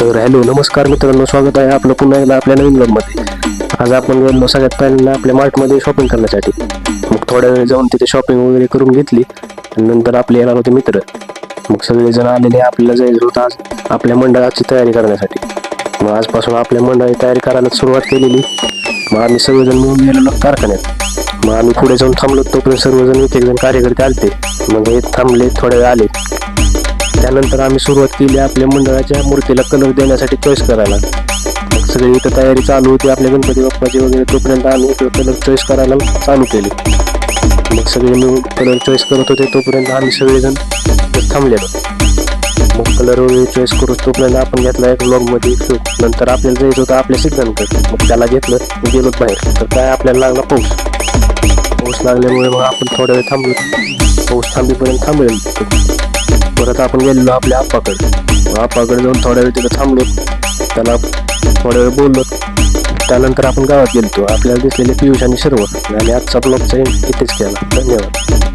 तर हॅलो नमस्कार मित्रांनो, स्वागत आहे आपलं पुन्हा एकदा आपल्या नवीन ब्लॉगमध्ये. आज आपण गेलो सगळ्यात पहिल्यांदा आपल्या मार्टमध्ये शॉपिंग करण्यासाठी. मग थोड्या वेळ जाऊन तिथे शॉपिंग वगैरे करून घेतली आणि नंतर आपले येणार होते मित्र. मग सगळेजण आलेले आपल्याला जायचं होतं आज आपल्या मंडळाची तयारी करण्यासाठी. मग आजपासून आपल्या मंडळाची तयारी करायला सुरुवात केलेली. मग आम्ही सगळेजण मिळून गेलेलो कारखान्यात. मग आम्ही पुढे जाऊन थांबलो, तोपर्यंत सर्वजण एक एक जण कार्यकर्ते आलते. मग हे थांबले, थोड्या वेळ आले. त्यानंतर आम्ही सुरुवात केली आपल्या मंडळाच्या मूर्तीला कलर देण्यासाठी चॉईस करायला. मग सगळी इथं तयारी चालू होती आपल्या गणपती बाप्पाची वगैरे. तोपर्यंत आम्ही इथं कलर चॉईस करायला चालू केली. मग सगळे मिळून कलर चॉईस करत होते, तोपर्यंत आम्ही सगळेजण थांबलेलो. मग कलर वगैरे चॉईस करून तोपर्यंत आपण घेतला एक ब्लॉगमध्ये शूट. नंतर आपल्याला जायचं होतं आपल्या सिद्धांकडे. मग त्याला घेतलं, गेलो बाहेर. तर काय आपल्याला लागला पाऊस लागल्यामुळे मग आपण थोड्या वेळ थांबलो. पाऊस थांबीपर्यंत थांबलेलो. परत आपण गेलेलो आपल्या आप्पाकडे जाऊन थोड्या वेळ तिथं थांबलो. त्याला थोड्या वेळ बोललो. त्यानंतर आपण गावात गेलो. आपल्याला दिसलेले पियुष आणि सर्व. आणि आजचा ब्लॉगचा एंड इथेच केला. धन्यवाद.